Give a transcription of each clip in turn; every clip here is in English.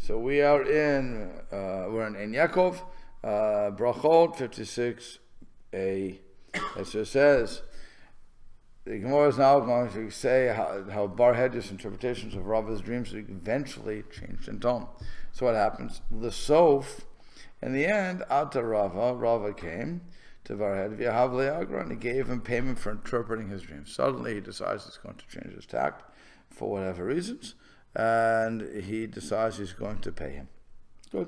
So we are we're in Yakov, Brachot 56a. As it says, the Gemara is now going to say how Bar Hedya's interpretations of Rava's dreams eventually changed in tone. So what happens? The Sof, in the end, Ata Rava came to Bar Hedya, and he gave him payment for interpreting his dreams. Suddenly he decides he's going to change his tact for whatever reasons, and he decides he's going to pay him. Good.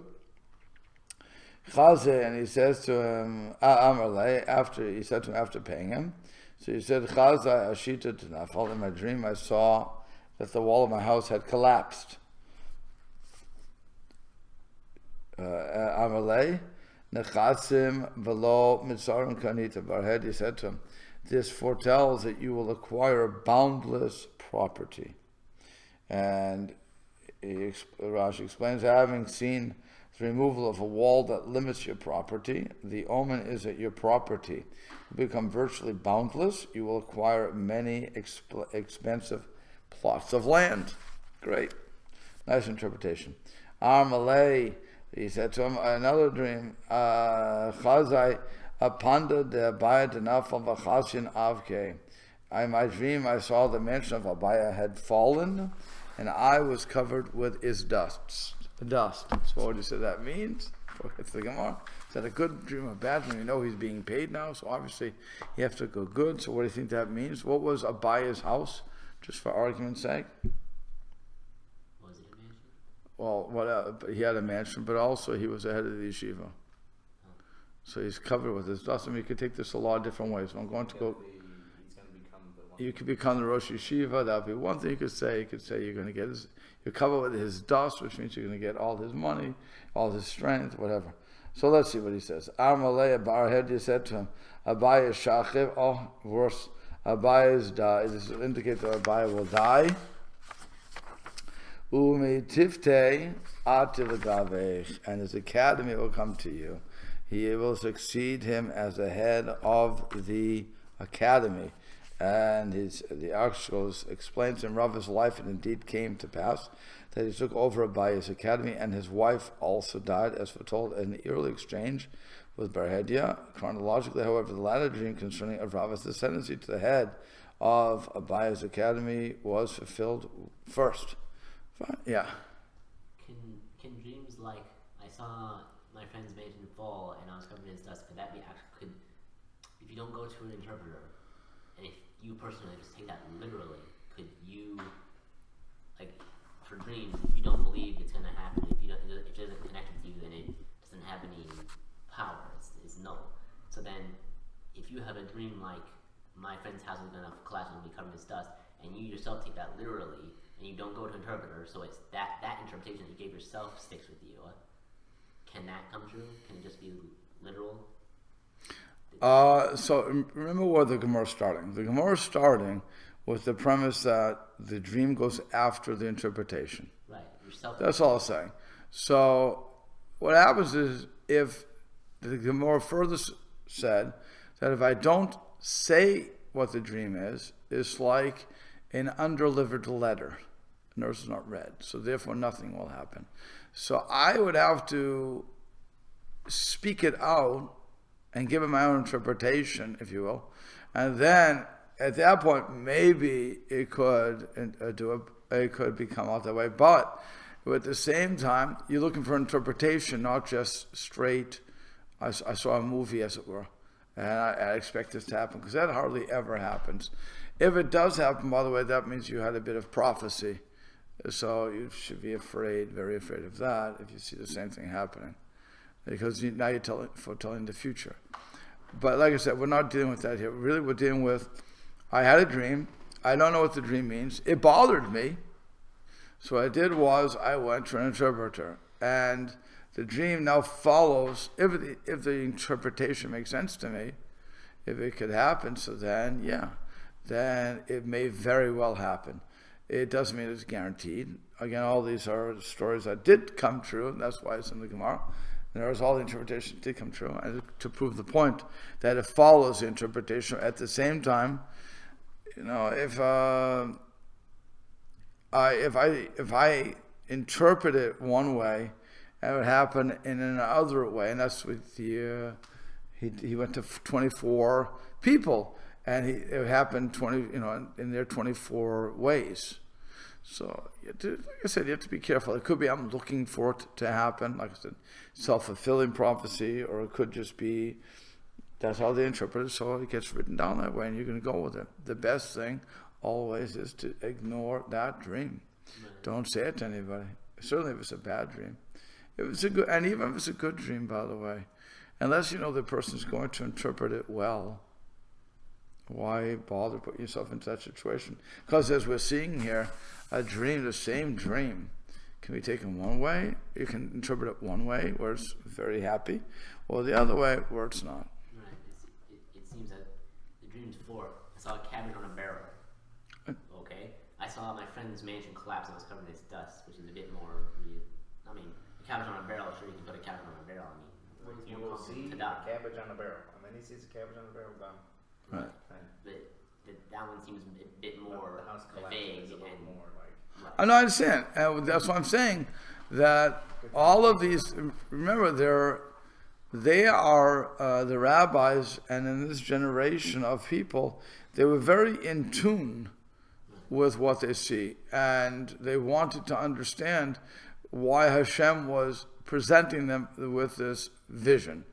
Chaze, and he says to him, after paying him, so he said, Chaze, Ashita Tanafal, in my dream I saw that the wall of my house had collapsed. Amalei, Nechasim velo mitzarim kanita. Bar Hedya said to him, this foretells that you will acquire boundless property. And Rashi explains, having seen the removal of a wall that limits your property, the omen is that your property will become virtually boundless. You will acquire many expensive plots of land. Great. Nice interpretation. Amalei, he said to him, another dream, Chazai apanda de Abaya denafal v'chashin avke. In my dream I saw the mansion of Abaya had fallen, and I was covered with his dust. So what do you say that means? It's the Gemara. Is that a good dream or a bad dream? You know he's being paid now, so obviously you have to go good. So what do you think that means? What was Abaya's house, just for argument's sake? Was it a mansion? Well, he had a mansion, but also he was the head of the yeshiva. So he's covered with his dust. I mean, you could take this a lot of different ways. So I'm going to go. You could become the Rosh Yeshiva. That would be one thing you could say. You could say you're going to get you're covered with his dust, which means you're going to get all his money, all his strength, whatever. So let's see what he says. Amalei Bar Hedya said to him, Abaya Shachiv. Oh, worse. Abaya's die. This will indicate that Abaya will die. Umi Tifte Ativagavech, and his academy will come to you. He will succeed him as the head of the academy. And the Archos explains in Rava's life, it indeed came to pass that he took over Abaya's academy, and his wife also died, as foretold in the early exchange with Bar Hedya. Chronologically, however, the latter dream concerning Rava's ascendancy to the head of Abaya's academy was fulfilled first. Fine. Yeah. Can dreams like I saw my friend's mansion fall and I was covered in his dust, could that be actually, if you don't go to an interpreter, and if you personally just take that literally, could you, like, for dreams, if you don't believe it's going to happen, if it doesn't connect with you, then it doesn't have any power, it's null. So then, if you have a dream like, my friend's house is going to collapse and be covered in dust, and you yourself take that literally, and you don't go to an interpreter, so it's that interpretation that you gave yourself sticks with you. Can that come true? Can it just be literal? So remember where the Gemara is starting. The Gemara is starting with the premise that the dream goes after the interpretation. Right. That's all I'm saying. So what happens is, if the Gemara further said that if I don't say what the dream is, it's like an undelivered letter. The nurse is not read, so therefore nothing will happen. So I would have to speak it out and give it my own interpretation, if you will, and then at that point maybe it could become out that way. But at the same time, you're looking for interpretation, not just straight. I saw a movie, as it were, and I expect this to happen, because that hardly ever happens. If it does happen, by the way, that means you had a bit of prophecy. So you should be very afraid of that if you see the same thing happening, because now you're foretelling the future. But like I said, we're not dealing with that here. Really, we're dealing with, I had a dream. I don't know what the dream means. It bothered me. So what I did was I went to an interpreter, and the dream now follows. If the interpretation makes sense to me, if it could happen, so then it may very well happen. It doesn't mean it's guaranteed. Again, all these are stories that did come true, and that's why it's in the Gemara. And there's all the interpretation did come true, and to prove the point that it follows the interpretation. At the same time, if interpret it one way, and it would happen in another way. And that's with the he went to 24 people, and it happened 20, in their 24 ways. So, like I said, you have to be careful. It could be I'm looking for it to happen, like I said, self-fulfilling prophecy, or it could just be that's how they interpret it, so it gets written down that way, and you're going to go with it. The best thing always is to ignore that dream. Don't say it to anybody. Certainly if it's a bad dream. If it's a good, and even if it's a good dream, by the way, unless you know the person's going to interpret it well, why bother putting yourself into that situation? Because as we're seeing here, a dream, the same dream, can be taken one way. You can interpret it one way, where it's very happy, or the other way, where it's not. Right. It seems that the dream's for. I saw a cabbage on a barrel. Okay. I saw my friend's mansion collapse and it was covered in its dust, which is a bit more real. I mean, a cabbage on a barrel, sure you can put a cabbage on a barrel. I mean, you will see a cabbage on a barrel. And then he sees a cabbage on a barrel gone. Right. But that one seems a bit more vague and more like. Right. I know, I understand. That's what I'm saying. That all of these, remember, they are the rabbis, and in this generation of people, they were very in tune with what they see, and they wanted to understand why Hashem was presenting them with this vision.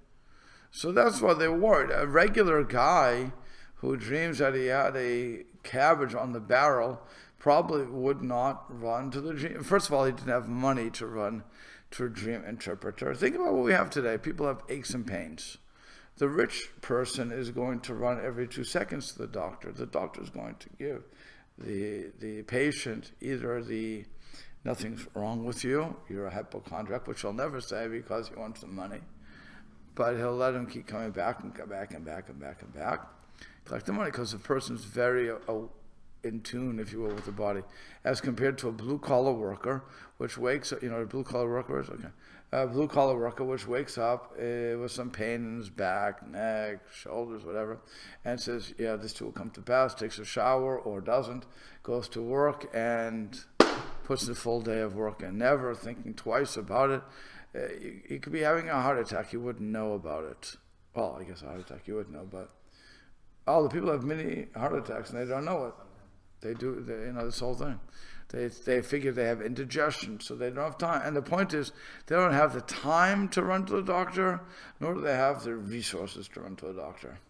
So that's why they were worried. A regular guy who dreams that he had a cabbage on the barrel probably would not run to the dream. First of all, he didn't have money to run to a dream interpreter. Think about what we have today. People have aches and pains. The rich person is going to run every 2 seconds to the doctor. The doctor is going to give the patient either nothing's wrong with you, you're a hypochondriac, which he'll never say because he wants the money, but he'll let him keep coming back and come back and back and back and back, collect the money, because the person's very in tune, if you will, with the body, as compared to a blue-collar worker, which wakes up, a blue-collar worker is okay. A blue-collar worker which wakes up with some pain in his back, neck, shoulders, whatever, and says, yeah, this too will come to pass, takes a shower or doesn't, goes to work and puts in a full day of work and never thinking twice about it. He could be having a heart attack, you wouldn't know about it. Well, I guess a heart attack you would know, but all the people have many heart attacks and they don't know it. They do, this whole thing. They figure they have indigestion, so they don't have time. And the point is, they don't have the time to run to the doctor, nor do they have the resources to run to a doctor.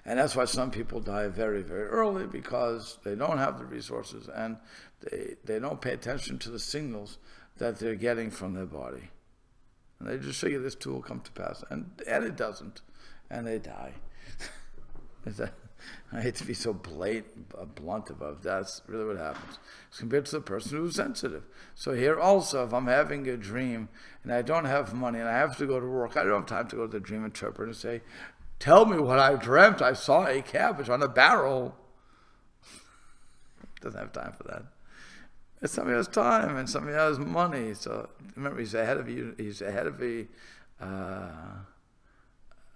And that's why some people die very, very early, because they don't have the resources and they don't pay attention to the signals that they're getting from their body. And they just figure this too will come to pass. And it doesn't. And they die. I hate to be so blunt about that. That's really what happens. It's compared to the person who's sensitive. So here also, if I'm having a dream and I don't have money and I have to go to work, I don't have time to go to the dream interpreter and say, tell me what I dreamt. I saw a cabbage on a barrel. Doesn't have time for that. And somebody has time and somebody has money. So remember, he's ahead of you. He's ahead of a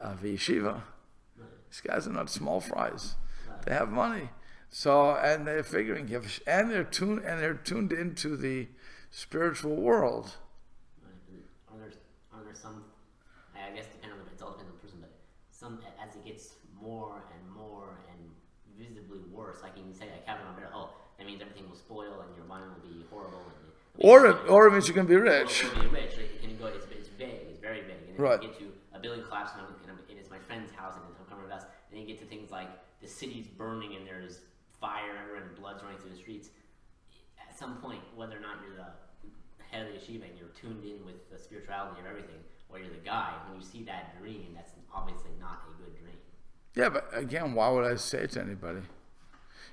yeshiva. These guys are not small fries. They have money. So, and they're figuring, and they're tuned into the spiritual world. Are there some, I guess it all depends on the person, but some, as it gets more and visibly worse, like you can say a cabin on better, that means everything will spoil and your mind will be horrible. Or it means you can be rich. Or be rich. It can go, it's vague, it's very vague. And right. You get to a building collapse and it's my friend's house and it's coming with us. And you get to things like the city's burning and there's fire and blood's running through the streets. At some point, whether or not you're the head of the yeshiva and you're tuned in with the spirituality of everything, or you're the guy, when you see that dream, that's obviously not a good dream. Yeah, but again, why would I say it to anybody?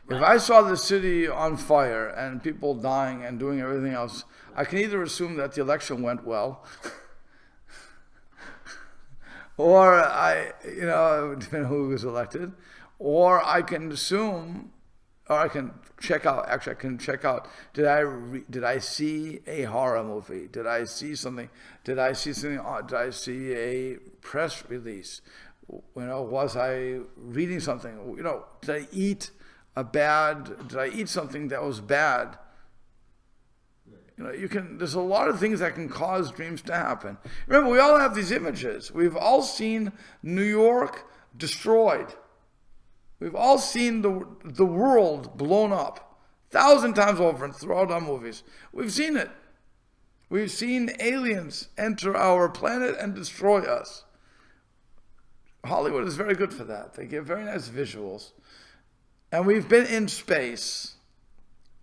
Right. If I saw the city on fire and people dying and doing everything else, I can either assume that the election went well, or depending on who was elected, or I can assume, or I can check out. Actually, I can check out. Did I see a horror movie? Did I see something? Did I see something? Did I see a press release? Was I reading something? Did I eat something that was bad? There's a lot of things that can cause dreams to happen. Remember, we all have these images. We've all seen New York destroyed. We've all seen the world blown up 1,000 times over throughout our movies. We've seen it. We've seen aliens enter our planet and destroy us. Hollywood is very good for that. They give very nice visuals. And we've been in space.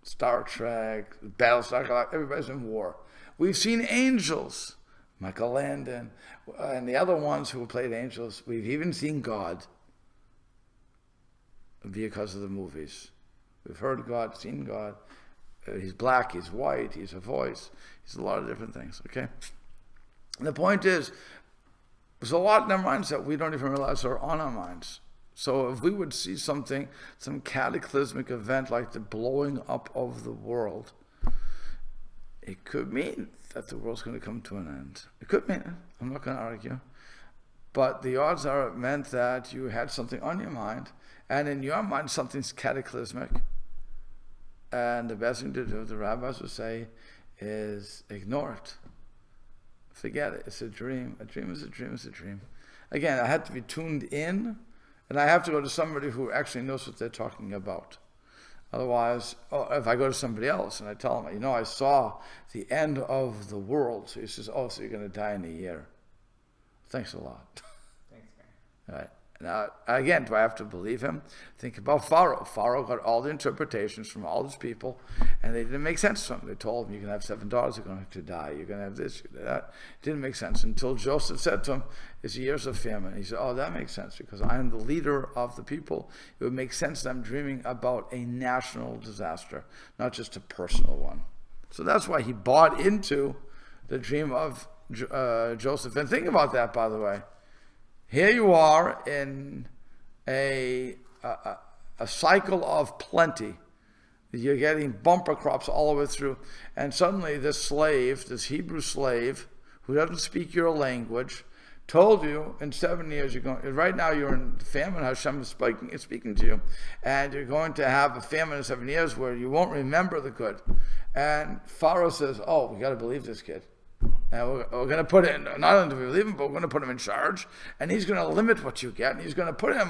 Star Trek, Battlestar Galactica, everybody's in war. We've seen angels, Michael Landon, and the other ones who played angels. We've even seen God because of the movies. We've heard God, seen God. He's black, he's white, he's a voice. He's a lot of different things, okay? And the point is, there's a lot in our minds that we don't even realize are on our minds. So if we would see something, some cataclysmic event like the blowing up of the world, it could mean that the world's going to come to an end. It could mean it. I'm not going to argue. But the odds are it meant that you had something on your mind, and in your mind something's cataclysmic. And the best thing to do, the rabbis would say, is ignore it. Forget it. It's a dream. A dream is a dream is a dream. Again, I have to be tuned in, and I have to go to somebody who actually knows what they're talking about. Otherwise, if I go to somebody else and I tell them, I saw the end of the world. So he says, so you're going to die in a year. Thanks a lot. Thanks, man. All right. Now, again, do I have to believe him? Think about Pharaoh. Pharaoh got all the interpretations from all his people, and they didn't make sense to him. They told him, you can have 7 daughters, you're going to die. You're going to have this, that. It didn't make sense until Joseph said to him, it's years of famine. He said, that makes sense because I am the leader of the people. It would make sense that I'm dreaming about a national disaster, not just a personal one. So that's why he bought into the dream of Joseph. And think about that, by the way. Here you are in a cycle of plenty. You're getting bumper crops all the way through. And suddenly this Hebrew slave, who doesn't speak your language, told you in 7 years, right now you're in famine, Hashem is speaking to you. And you're going to have a famine in 7 years where you won't remember the good. And Pharaoh says, we got to believe this kid. And we're going to put it, not only do we believe him, but we're going to put him in charge. And he's going to limit what you get. And he's going to put it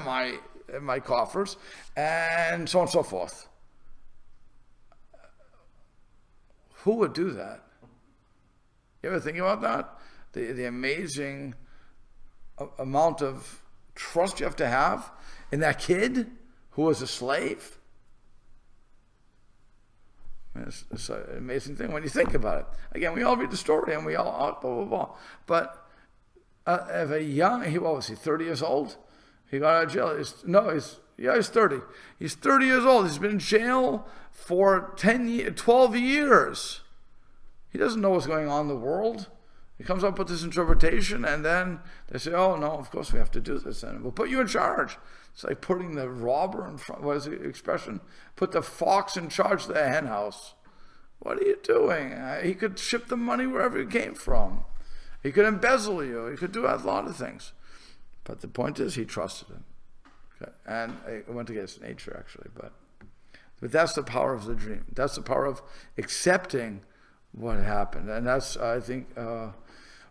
in my coffers. And so on and so forth. Who would do that? You ever think about that? The amazing amount of trust you have to have in that kid who was a slave. It's an amazing thing when you think about it. Again, we all read the story and we all blah, blah, blah. But if was he 30 years old? He got out of jail. He's 30. He's 30 years old. He's been in jail for 12 years. He doesn't know what's going on in the world. He comes up with this interpretation, and then they say, no, of course we have to do this, and we'll put you in charge. It's like putting the robber in front, what is the expression? Put the fox in charge of the hen house. What are you doing? He could ship the money wherever it came from. He could embezzle you. He could do a lot of things. But the point is, he trusted him. Okay. And it went against nature, actually. But that's the power of the dream. That's the power of accepting what happened. And that's, I think,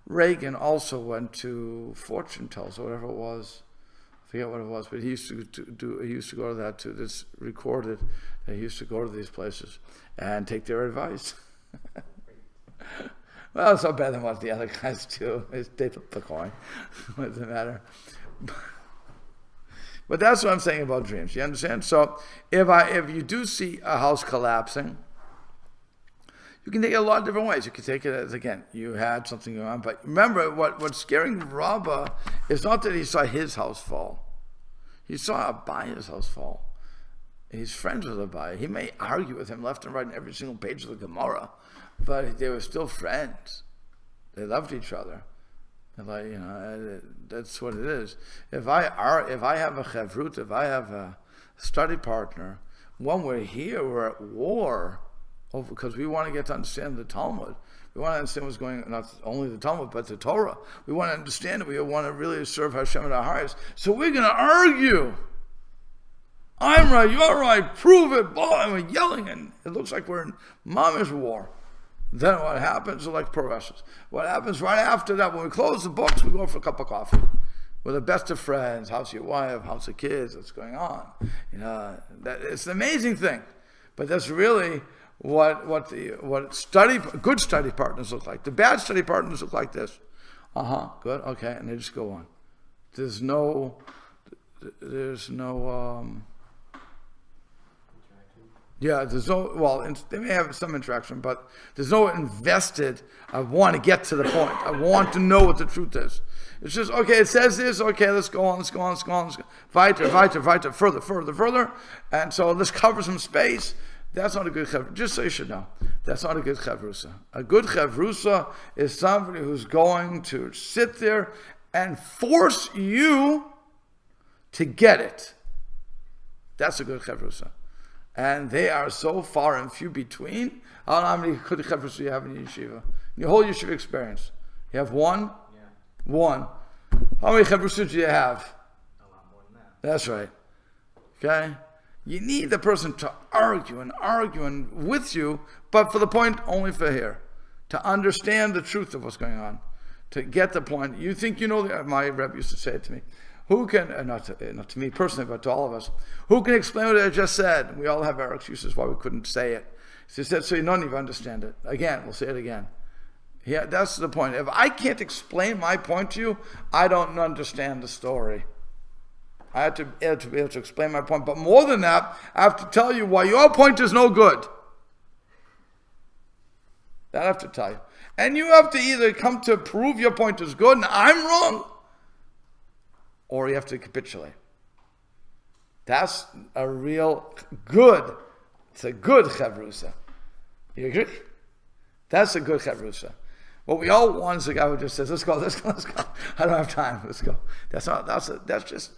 Reagan also went to fortune tellers or whatever it was. I forget what it was, but he used to go to that too. It's recorded that he used to go to these places and take their advice. Well, it's not better than what the other guys do. They flip the coin. What does it matter? But that's what I'm saying about dreams. You understand? So if you do see a house collapsing, you can take it a lot of different ways. You can take it as, again, you had something going on. But remember, what's scaring Rava is not that he saw his house fall. He saw Abaya's house fall. He's friends with Abaya. He may argue with him left and right in every single page of the Gemara, but they were still friends. They loved each other. And that's what it is. If I have a chevrut, if I have a study partner, when we're here, we're at war. Because we want to get to understand the Talmud. We want to understand what's going on, not only the Talmud, but the Torah. We want to understand it. We want to really serve Hashem at our highest. So we're going to argue. I'm right, you're right, prove it, blah, and we're yelling, and it looks like we're in mamish war. Then what happens? Like progresses. What happens right after that? When we close the books, we go for a cup of coffee. We're the best of friends. How's your wife? How's the kids? What's going on? It's an amazing thing. But that's really what good study partners look like. The bad study partners look like this. Good, okay, and they just go on. There's no they may have some interaction, but there's no invested, I want to get to the point. I want to know what the truth is. It's just, okay, it says this, okay, let's go on. Weiter, further. And so let's cover some space. That's not a good chavrusa. Just so you should know, that's not a good chavrusa. A good chavrusa is somebody who's going to sit there and force you to get it. That's a good chavrusa. And they are so far and few between. I don't know how many good chavrus you have in your yeshiva. In your whole yeshiva experience. You have one? Yeah. One. How many chavrus do you have? A lot more than that. That's right. Okay? You need the person to argue with you, but for the point only for here. To understand the truth of what's going on. To get the point. You think you know, my Rebbe used to say it to me. Who can, not to me personally, but to all of us, who can explain what I just said? We all have our excuses why we couldn't say it. So he said, so you don't even understand it. Again, we'll say it again. Yeah, that's the point. If I can't explain my point to you, I don't understand the story. I have to be able to explain my point. But more than that, I have to tell you why your point is no good. That I have to tell you. And you have to either come to prove your point is good and I'm wrong, or you have to capitulate. That's a real good, it's a good chavrusa. You agree? That's a good chavrusa. What we all want is a guy who just says, let's go. I don't have time, let's go. That's just,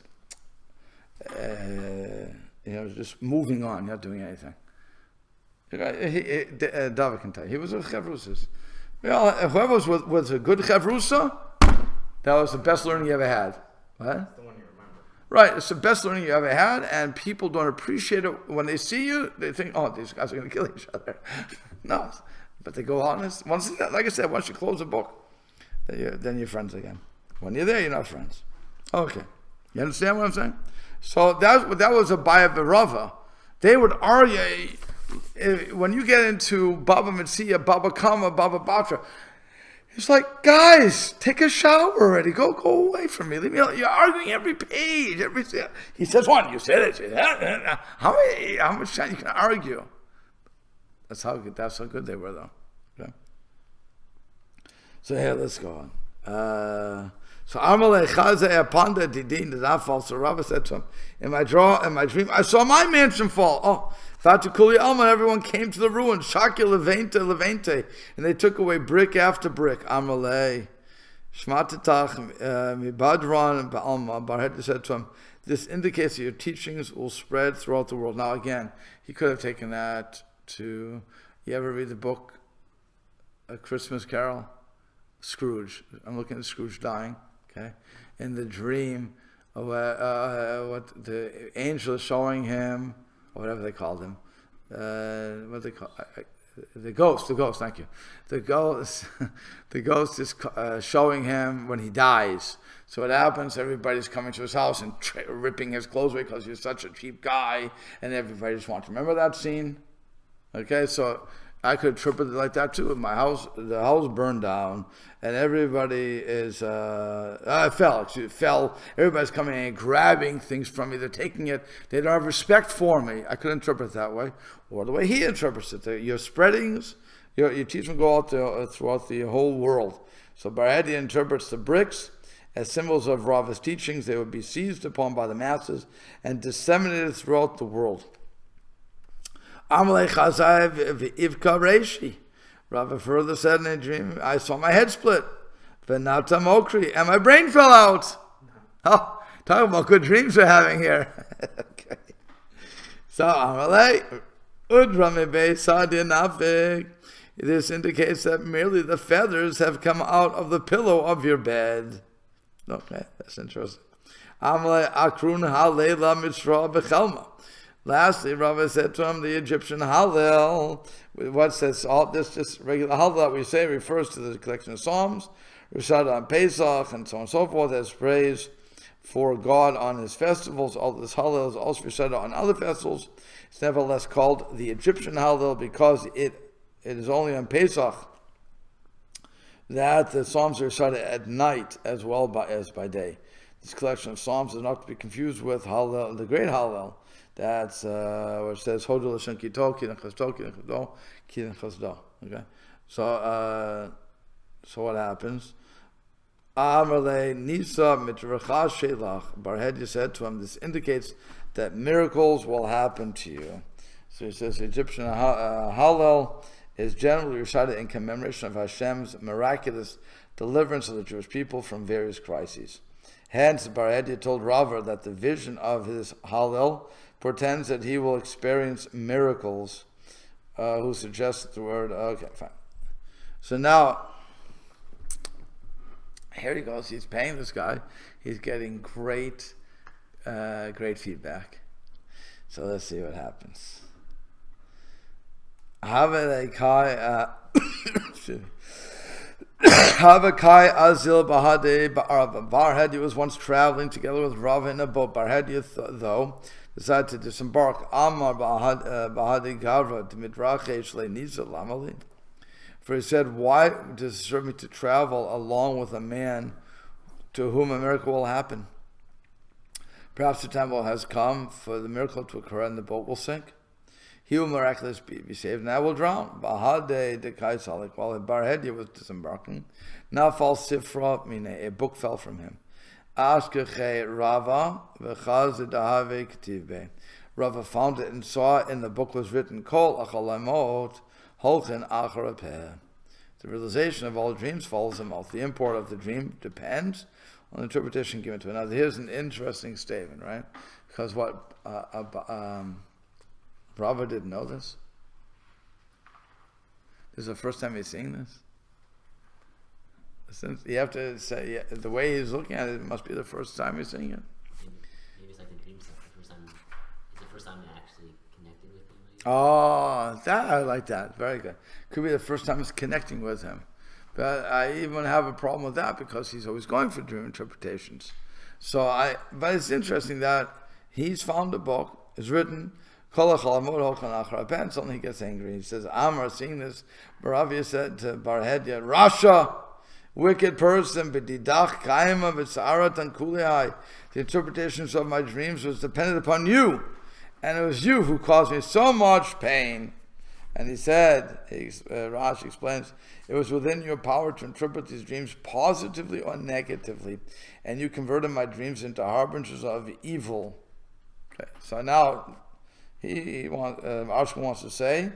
just moving on, not doing anything. David can tell you, he was a chavrusas. Whoever was a good chavrusa, that was the best learning you ever had. What? That's the one you remember. Right, it's the best learning you ever had, and people don't appreciate it. When they see you, they think, oh, these guys are going to kill each other. No, but they go honest. Like I said, once you close the book, then you're friends again. When you're there, you're not friends. Okay, you understand what I'm saying? So that was a Bar Hedya Rava. They would argue, when you get into Baba Metzia, Baba Kama, Baba Batra, it's like, guys, take a shower already. Go away from me. Leave me alone. You're arguing every page. He says one, you said it. How much time you can argue? That's how good they were, though. Okay. So here, let's go on. So Amalei Chazeh Apanda Didin did not fall. So Rava said to him, in my dream, I saw my mansion fall. Oh, Fatukuli Alma, everyone came to the ruin. Shakya Levente, and they took away brick after brick. Amalei Shmatatach Mibadran and Baalma. Bar Hedya said to him, this indicates that your teachings will spread throughout the world. Now again, he could have taken that to, you ever read the book A Christmas Carol? Scrooge. I'm looking at Scrooge dying. Okay, in the dream, what the angel is showing him, or whatever they called him, what they call the ghost. Thank you. The ghost is showing him when he dies. So what happens? Everybody's coming to his house and ripping his clothes away because he's such a cheap guy, and everybody just wants to remember that scene. Okay, so I could interpret it like that too. The house burned down, and everybody is fell. Everybody's coming in and grabbing things from me. They're taking it. They don't have respect for me. I could interpret it that way, or the way he interprets it. Your spreadings, your teaching go out throughout the whole world. So Bar Hedya interprets the bricks as symbols of Rava's teachings. They would be seized upon by the masses and disseminated throughout the world. Amalei Chazai Ivka Reishi. Rava further said in a dream, I saw my head split. Venata Mokri, and my brain fell out. Oh, talking about good dreams we're having here. Okay. So Amalei Udramibe Sadin Afik. This indicates that merely the feathers have come out of the pillow of your bed. Okay, that's interesting. Amalei Akrun HaLeila Mishra B'Chelma. Lastly, Rava said to him, the Egyptian Hallel, what says all this, just regular Hallel that we say refers to the collection of Psalms, recited on Pesach, and so on and so forth, as praise for God on his festivals. All this Hallel is also recited on other festivals. It's nevertheless called the Egyptian Hallel because it is only on Pesach that the Psalms are recited at night as well as by day. This collection of Psalms is not to be confused with Hallel, the great Hallel. That's where it says Hodul Hashem Kito, Kidan Chasdo, Kidan Chasdo, Kidan Chasdo. Okay, so what happens? Amarle Nisa Mitrachah Shelach. Bar Hedya said to him, this indicates that miracles will happen to you. So he says the Egyptian Hallel is generally recited in commemoration of Hashem's miraculous deliverance of the Jewish people from various crises. Hence, Bar Hedya told Rava that the vision of his Hallel portends that he will experience miracles. Who suggested the word? Okay, fine. So now, here he goes. He's paying this guy. He's getting great feedback. So let's see what happens. Havakai Azil Bahade Bar Hedya was once traveling together with Rava in a boat. Bar Hedya, though, decided to disembark. Amar Bahade Gavra Dimidrache Nisa Lamali. For he said, why does it serve me to travel along with a man to whom a miracle will happen? Perhaps the time has come for the miracle to occur and the boat will sink. He will miraculously be saved, and I will drown. Bahade de Kaisalik, while Bar Hedya was disembarking, now falls Sifra, meaning a book fell from him. Ashkeche Rava v'chaz dahave k'tivbe. Rava found it and saw it, and the book was written, Kol achalamot holchen acharapeh. The realization of all dreams follows the mouth. The import of the dream depends on the interpretation given to it. Now, here's an interesting statement, right? Because what Rava didn't know this. This is the first time he's seeing this. Since you have to say, the way he's looking at it, it must be the first time he's seeing it. Maybe it's like the dream stuff. It's the first time they actually connected with him. Oh, I like that. Very good. Could be the first time he's connecting with him. But I even have a problem with that because he's always going for dream interpretations. But it's interesting that he's found a book, it's written, and suddenly he gets angry. He says, Amar, seeing this, Baravia said to Bar Hedya, Rasha, wicked person, b'didach kaima v'tzarat and kulihai. The interpretations of my dreams was dependent upon you, and it was you who caused me so much pain. And he said, Rashi explains, it was within your power to interpret these dreams positively or negatively, and you converted my dreams into harbingers of evil. Okay, so now Ashkan wants to say,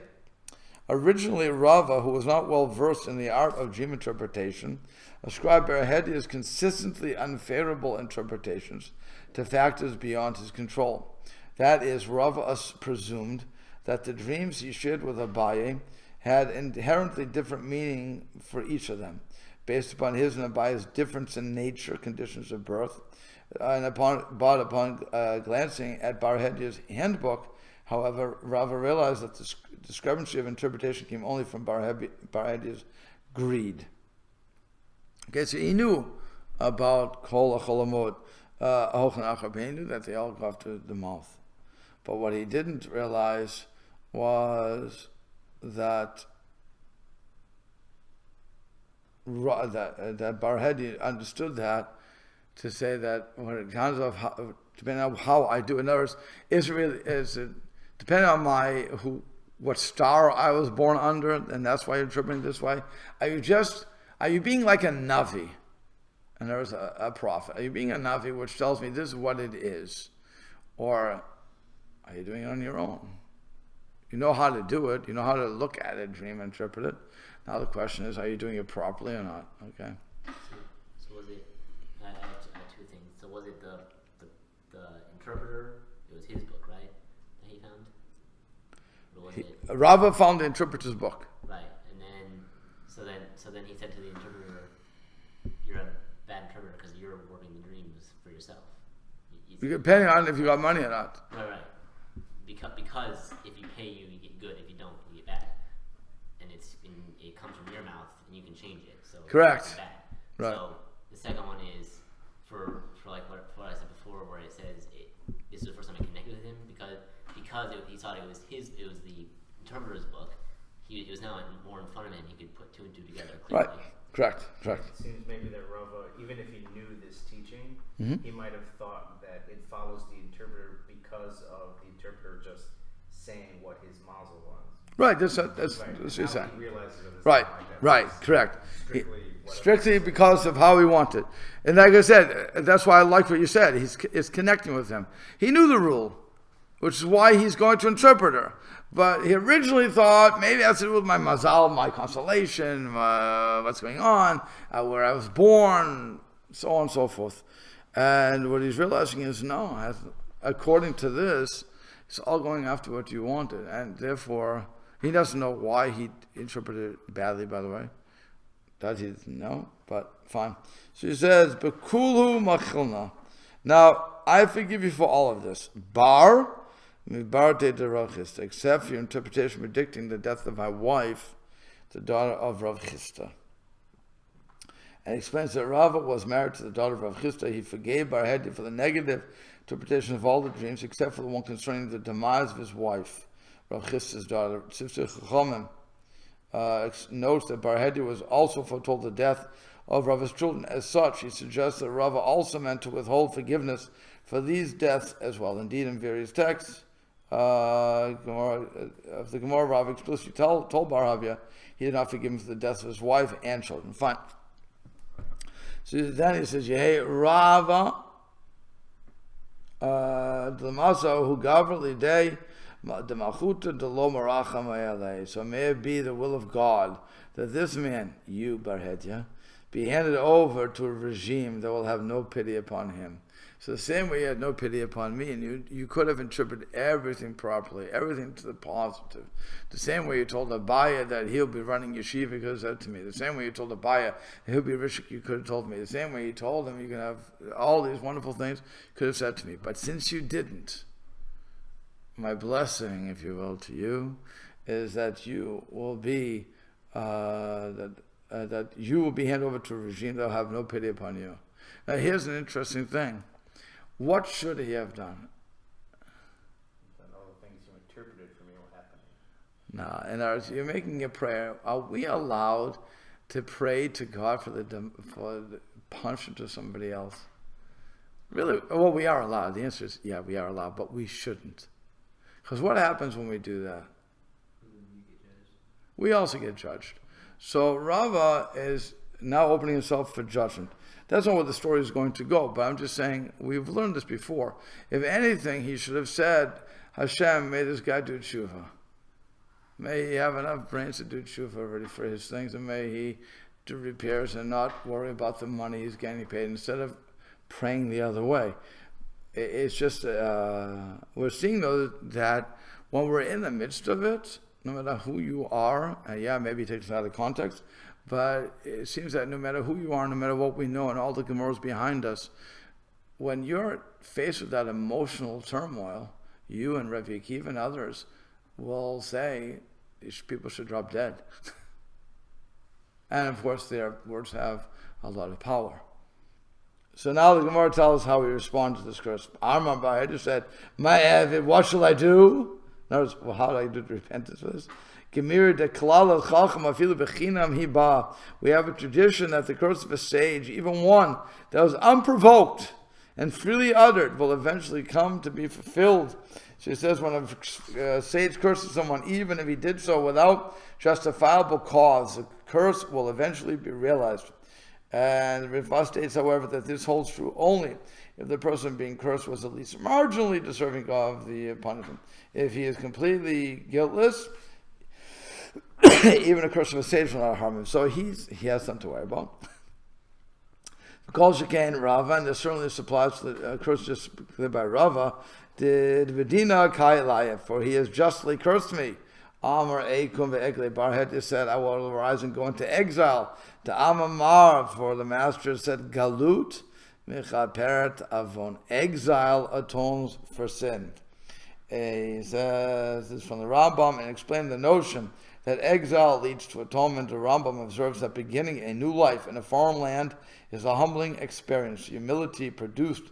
originally Rava, who was not well versed in the art of dream interpretation, ascribed Bar Hedya's consistently unfavorable interpretations to factors beyond his control. That is, Rava presumed that the dreams he shared with Abaye had inherently different meaning for each of them, based upon his and Abaye's difference in nature, conditions of birth, and upon glancing at Bar Hedya's handbook. However, Rava realized that the discrepancy of interpretation came only from Bar Hedya's greed. Okay, so he knew about Kol HaCholamot, Hochen Achar, he knew that they all go after the mouth. But what he didn't realize was that Bar Hedya understood that to say that when it comes of depending on how I do, in other words, depending on what star I was born under, and that's why you're interpreting this way. Are you being like a Navi? And there's a prophet. Are you being a Navi which tells me this is what it is? Or are you doing it on your own? You know how to do it. You know how to look at it, dream, interpret it. Now the question is, are you doing it properly or not? Okay. So was it, I have two things. So was it the interpreter? It was his book, right? That he found? Or was it? Rava found the interpreter's book. Right. And then, so then he said to the interpreter, you're a bad interpreter because you're working the dreams for yourself. Depending on if you got money or not. Right. because if you pay you get good. If you don't, you get bad. And it comes from your mouth, and you can change it. So Correct. It's bad. Right. So the second one is for like what I said before, where it says this is the first time I connected with him because he thought it was the interpreter's book. It was now more in front of him. He could put two and two together clearly. Right. Correct. It seems maybe that Rava, even if he knew this teaching, he might have thought that it follows the interpreter because of the interpreter just saying what his mazel was. Right. That's what you're saying. Right. Right. Correct. Strictly because of how he wanted. And like I said, that's why I like what you said. He's connecting with him. He knew the rule, which is why he's going to interpreter. But he originally thought maybe that's to do with my mazal, my constellation, what's going on, where I was born, so on and so forth. And what he's realizing is no, according to this, it's all going after what you wanted. And therefore, he doesn't know why he interpreted it badly, by the way. That he didn't know, but fine. So he says, Bekulu machilna. Now, I forgive you for all of this. Except for your interpretation predicting the death of my wife, the daughter of Rav Chisda. And he explains that Rava was married to the daughter of Rav Chisda. He forgave Bar Hedya for the negative interpretation of all the dreams, except for the one concerning the demise of his wife, Rav Chisda's daughter. Sifsei Chachamim notes that Bar Hedya was also foretold the death of Rava's children. As such, he suggests that Rava also meant to withhold forgiveness for these deaths as well. Indeed, in various texts, of the Gemara, Rava explicitly told Bar Hedya he did not forgive him for the death of his wife and children. Fine. So then he says, Yehei Rava Dlamaso who gavrli day the malchuta de lo maracham ayalei. So may it be the will of God that this man, you Bar Hedya, be handed over to a regime that will have no pity upon him. So the same way you had no pity upon me, and you could have interpreted everything properly, everything to the positive. The same way you told Abaya that he'll be running yeshiva, you could have said to me. The same way you told Abaya that he'll be rich, you could have told me. The same way you told him you can have all these wonderful things, you could have said to me. But since you didn't, my blessing, if you will, to you, is that you will be that you will be handed over to a regime that will have no pity upon you. Now here's an interesting thing. What should he have done? Then all the things you interpreted for me were happening. No, in ours, you're making a prayer. Are we allowed to pray to God for the punishment of somebody else? Really? Well, we are allowed. The answer is yeah, we are allowed, but we shouldn't. Because what happens when we do that? We also get judged. So Rava is now opening himself for judgment. That's not where the story is going to go, but I'm just saying, we've learned this before. If anything, he should have said, Hashem, may this guy do tshuva. May he have enough brains to do tshuva already for his things, and may he do repairs and not worry about the money he's getting paid, instead of praying the other way. It's just, we're seeing though that when we're in the midst of it, no matter who you are, maybe it takes it out of context, but it seems that no matter who you are, no matter what we know, and all the Gemaras behind us, when you're faced with that emotional turmoil, you and Rav Yakov and others will say people should drop dead. And of course, their words have a lot of power. So now the Gemara tells us how we respond to this curse. Amar Bar Hedya said, what shall I do? Notice, well, how do I do repentance for this? We have a tradition that the curse of a sage, even one that was unprovoked and freely uttered, will eventually come to be fulfilled. She says when a sage curses someone, even if he did so without justifiable cause, the curse will eventually be realized. And Rava states, however, that this holds true only if the person being cursed was at least marginally deserving of the punishment. If he is completely guiltless, even a curse of a sage will not harm him. So he has something to worry about. Because again, Rava, and this certainly applies to the curse just by Rava, did Vedina Kai, for he has justly cursed me. Amar Eikum ve'egle. Bar Hedya said, I will arise and go into exile. To Amamar, for the master said, Galut mechaperet avon. Exile atones for sin. He says this is from the Rambam, and explained the notion that exile leads to atonement. The Rambam observes that beginning a new life in a foreign land is a humbling experience. Humility produced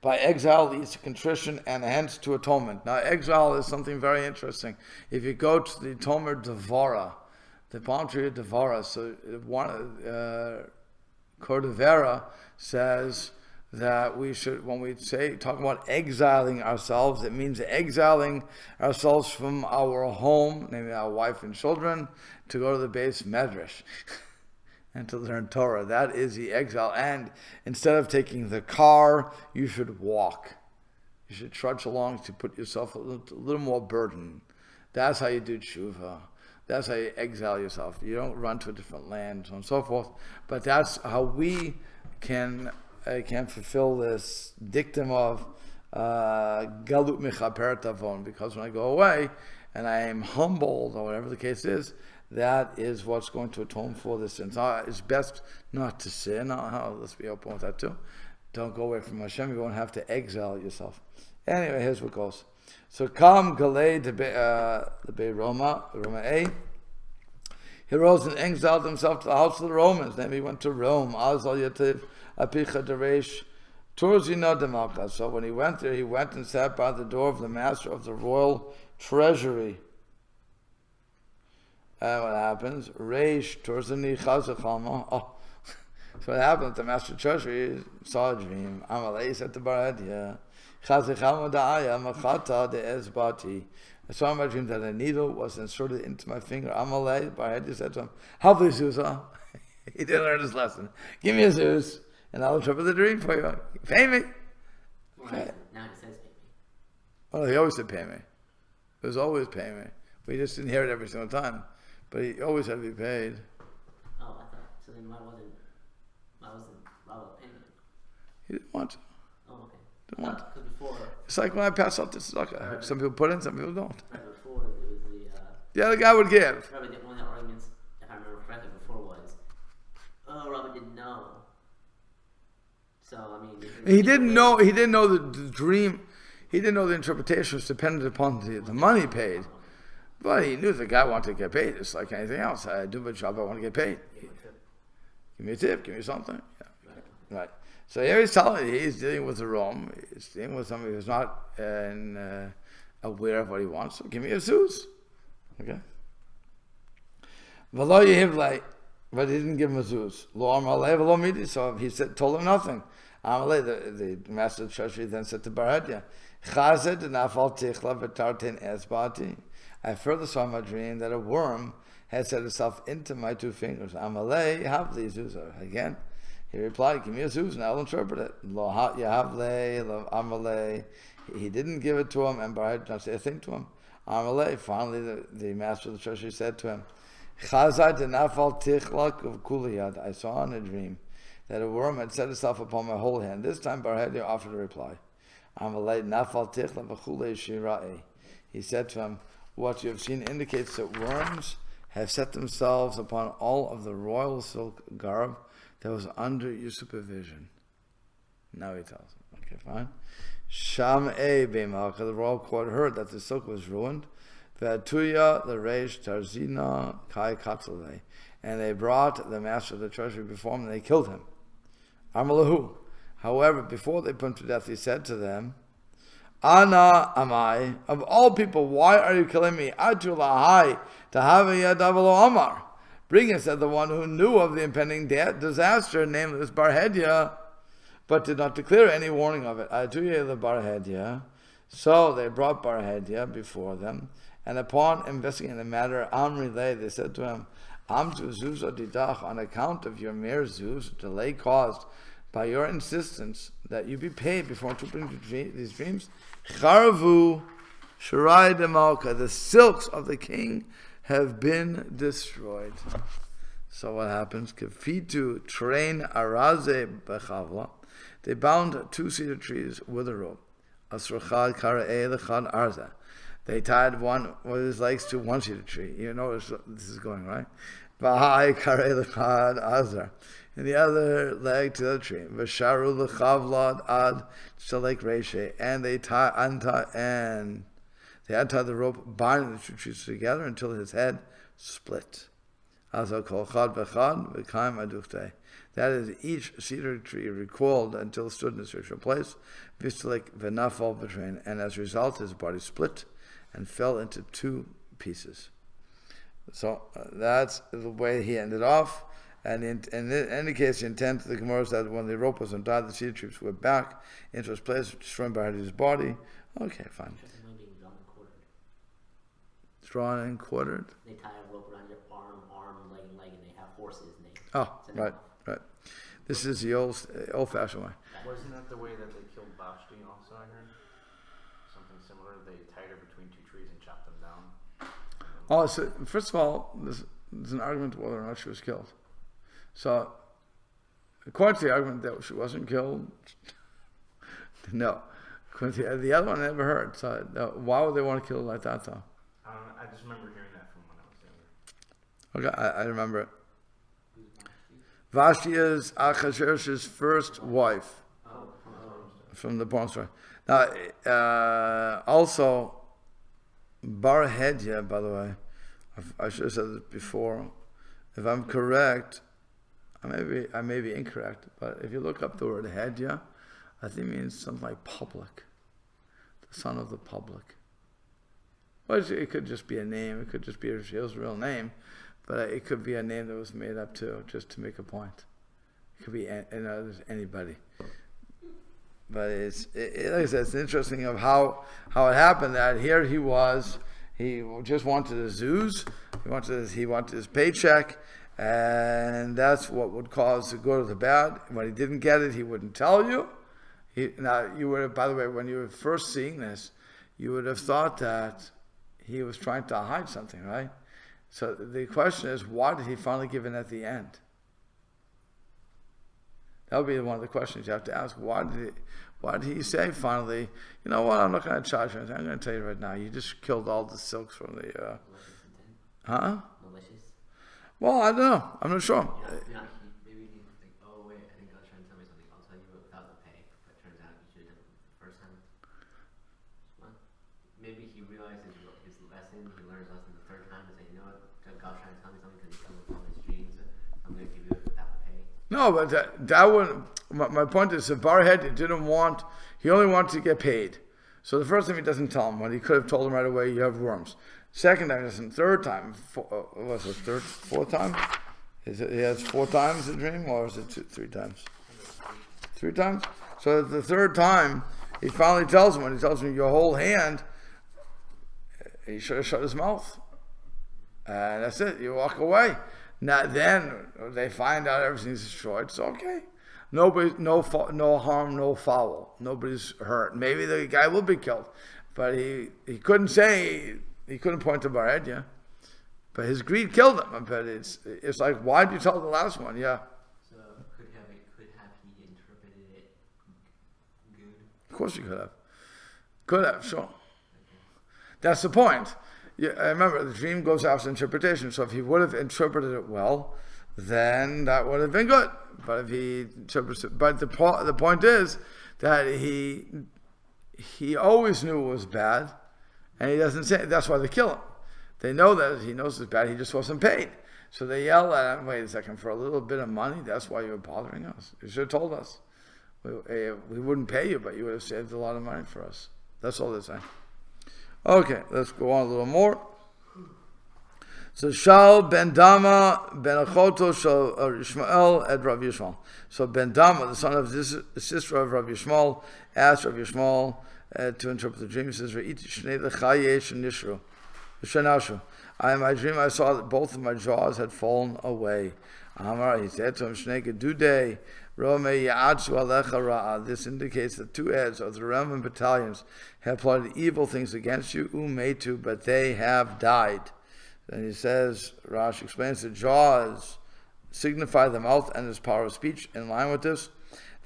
by exile leads to contrition and hence to atonement. Now, exile is something very interesting. If you go to the Tomer Devara, the palm tree of Devara, so Cordovera says that we should, when we talk about exiling ourselves, it means exiling ourselves from our home, namely our wife and children, to go to the base medrash and to learn Torah. That is the exile. And instead of taking the car, you should walk. You should trudge along to put yourself a little more burden. That's how you do tshuva. That's how you exile yourself. You don't run to a different land, so on and so forth. But that's how we can fulfill this dictum of galut mechaper tavon, because when I go away and I am humbled, or whatever the case is, that is what's going to atone for the sins. It's best not to sin. Let's be open with that too. Don't go away from Hashem. You won't have to exile yourself. Anyway, here's what goes. So come Galei the Be Roma A. He rose and exiled himself to the house of the Romans. Then he went to Rome. Azal Yativ Apicha Deresh Turzina Demalka. So when he went there, he went and sat by the door of the master of the royal treasury. And what happens? Reish Turzini Chazachama. Oh, so what happened? The master of the treasury saw a dream. Amalei said to Bar Hedya, Chazachama Da'aya Machata De Ezbati. I saw in my dream that a needle was inserted into my finger. Amalei, Bar Hedya said to him, How please, Zusa? He didn't learn his lesson. Give me a Zeus, and I'll interpret the dream for you. Pay me. Well, now it says pay me. Oh, he always said pay me. It was always pay me. We just didn't hear it every single time. But he always had to be paid. Oh, I thought, so then why wasn't Rava paying him? He didn't want to. Oh, okay. Didn't want to. Because before, It's like when I pass out this tzedakah. Right. Some people put in, some people don't. right before, it was The other guy would give. Rava did, one of the arguments, if I remember correctly, before was, Rava didn't know. So, I mean... He didn't know the dream. He didn't know the interpretation was dependent upon the money paid. But he knew the guy wanted to get paid. It's like anything else. I do my job, I want to get paid. Give me a tip, give me something. Yeah. Right. So here he's telling you, he's dealing with the Rome. He's dealing with somebody who's not aware of what he wants. So give me a Zeus. Okay. But he didn't give him a Zeus. So he told him nothing. The master of the treasury then said to Bar Hedya, I further saw in my dream that a worm had set itself into my two fingers. Amalei havli zuzah. Again, he replied, give me a zuz and I'll interpret it. Lo yahavle, lo amalei. He didn't give it to him, and Bar Hedya did not say a thing to him. Amalei, finally the master of the treasury said to him, Chazai denafal tichlak of kuliyad. I saw in a dream that a worm had set itself upon my whole hand. This time Bar Hedya offered a reply. Amalei nafal tichlak of kulei shira'i. He said to him, what you have seen indicates that worms have set themselves upon all of the royal silk garb that was under your supervision. Now he tells him, okay, fine. Sham'e be'malka, the royal court heard that the silk was ruined. V'atuya l'reish tarzina kai katzalei, and they brought the master of the treasury before him and they killed him. Amalahu. However, before they put him to death, he said to them, Ana amai, of all people, why are you killing me? Atulahai tahaviyadavalo Amar. Bring us said the one who knew of the impending disaster, namely this Bar Hedya, but did not declare any warning of it. Atuye the Bar Hedya. So they brought Bar Hedya before them, and upon investigating the matter, Amrilay, they said to him, Amtu Zuz Didach, on account of your mere Zuz, delay caused by your insistence that you be paid before interpreting these dreams, Charvu Shirai Demalka, the silks of the king have been destroyed. So what happens? Kafitu train araze bechavla. They bound two cedar trees with a rope. Asrachad kara'e lechad arza. They tied one with his legs to one cedar tree. You know this is going right. Vahai kara'e lechad azar. and the other leg to the tree. V'sharu l'chavlad ad shalek reshe, and they untied the rope, binding the two trees together until his head split. Azal kol chad v'chad v'kaim aduchte. That is, each cedar tree recoiled until it stood in its original place. Vistalek v'nafal v'train, and as a result, his body split and fell into two pieces. So that's the way he ended off. And in any case, the intent of the Gemara is that when the rope was untied, the cedar trees went back into its place, destroying Bar Hedya's body. Okay, fine. Drawn and quartered. They tie a rope around your arm, leg, and they have horses. And they right. This is the old-fashioned way. Wasn't that the way that they killed Vashti also, I heard? Something similar. They tied her between two trees and chopped them down. Oh, so first of all, there's an argument whether or not she was killed. So, according to the argument that she wasn't killed, no. According to the other one, I never heard. So, why would they want to kill her like that, though? I just remember hearing that from when I was younger. Okay, I remember it. Vashti is Achashverosh's first wife from the porn story. Now, also, Bar Hedya, by the way, I should have said this before. If I'm correct, I may be incorrect, but if you look up the word Hedya, I think it means something like public, the son of the public. Well, it could just be a name. It could just be his real name, but it could be a name that was made up too, just to make a point. It could be anybody. But like I said, it's interesting of how it happened that here he just wanted his zoos, he wanted his paycheck, and that's what would cause the good or the bad. When he didn't get it, he wouldn't tell you. Now you would have, by the way, when you were first seeing this, you would have thought that he was trying to hide something, right? So the question is, why did he finally give in at the end? That would be one of the questions you have to ask. Why did he say finally, you know what, I'm not going to charge you anything. I'm going to tell you right now, you just killed all the silks from the... Malicious? Well, I don't know. I'm not sure. Maybe he think, oh wait, I think God's trying to tell me something. I'll tell you without the pay. But it turns out you should have done it the first time. Well, maybe he realized his lesson. He learned his lesson the third time and said, you know what, God's trying to tell me something because he's coming with all his dreams. I'm going to give you it without the pay. No, but that wouldn't... My point is that Bar Hedya he only wanted to get paid. So the first time he doesn't tell him, when he could have told him right away, you have worms. Second time, third time, fourth time? He has 4 times the dream, or is it 3 times? 3 times? So the third time, he finally tells him, when he tells him your whole hand, he should have shut his mouth. And that's it, you walk away. Now then, they find out everything's destroyed, it's okay. No harm, no foul. Nobody's hurt. Maybe the guy will be killed, but he couldn't point to Bar Hedya. But his greed killed him. But it's like, why did you tell the last one? Yeah. So could have he interpreted it good? Of course you could have. Could have, sure. Okay. That's the point. Yeah, I remember the dream goes after interpretation. So if he would have interpreted it well, then that would have been good. But if he interprets it, but the point is that he always knew it was bad, and he doesn't say it. That's why they kill him. They know that he knows it's bad. He just wasn't paid. So they yell at him, wait a second, for a little bit of money, that's why you were bothering us. You should have told us. We wouldn't pay you, but you would have saved a lot of money for us. That's all they're saying. Okay, let's go on a little more. So Shaul ben Dama ben Achoto shal Yishmael et Rav Yishmael. So Ben Dama, the son of the sister of Rav Yishmael, asked Rav Yishmael to interpret the dream. He says, "Re'iti shnei lechayesh nishru, v'shenashu." In my dream, I saw that both of my jaws had fallen away. Amar, he said to him, "Shnei gedudei rome ya'atzu alecha ra'a." This indicates that 2 heads of the Roman battalions have plotted evil things against you, umetu, but they have died. Then he says, Rashi explains the jaws signify the mouth and its power of speech. In line with this,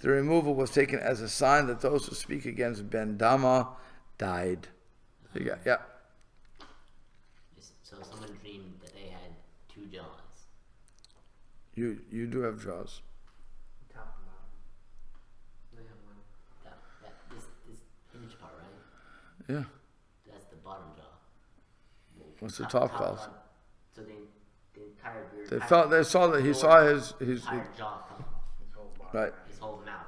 the removal was taken as a sign that those who speak against Ben Dama died. Yeah. So someone dreamed that they had 2 jaws. You do have jaws. Yeah. That's the bottom jaw. What's the top called? jaw. So the entire. They saw that he saw his entire jaw come off. His whole body. right. His whole mouth.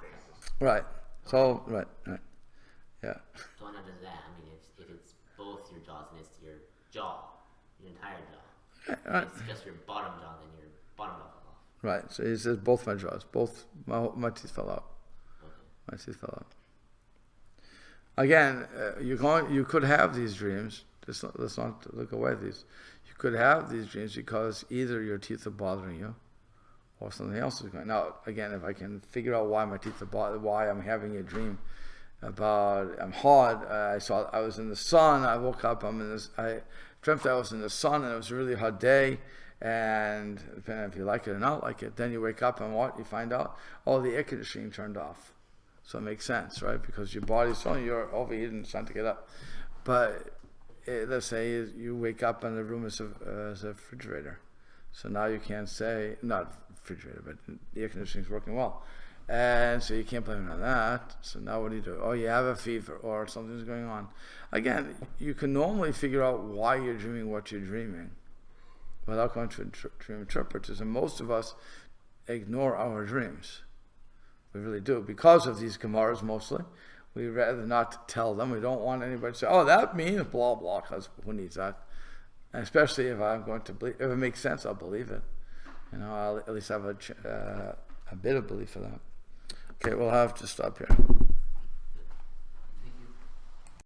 Right. So right. Yeah. So not just that. I mean, if it's both your jaws and it's your jaw, your entire jaw. Right. If it's just your bottom jaw, then your bottom jaw fell off. Right. So he says both my jaws, both my teeth fell out. Okay. My teeth fell out. Again, you could have these dreams. Let's not look away at these. You could have these dreams because either your teeth are bothering you, or something else is going. Now, again, if I can figure out why my teeth are bothering, why I'm having a dream about I'm hot. I was in the sun. I woke up. I dreamt I was in the sun, and it was a really hot day. And depending if you like it or not like it, then you wake up and what you find out? Oh, the air conditioning turned off. So it makes sense, right? Because your body's telling you you're overheated and trying to get up. But let's say you wake up and the room is a refrigerator. So now you can't say, not refrigerator, but the air conditioning is working well. And so you can't blame it on that. So now what do you do? Oh, you have a fever or something's going on. Again, you can normally figure out why you're dreaming what you're dreaming without going to dream interpreters. And most of us ignore our dreams. We really do. Because of these Gemaras mostly. We rather not tell them. We don't want anybody to say, oh, that means blah, blah, because who needs that? And especially if I'm going to believe, if it makes sense, I'll believe it. I'll at least have a bit of belief in that. Okay, we'll have to stop here.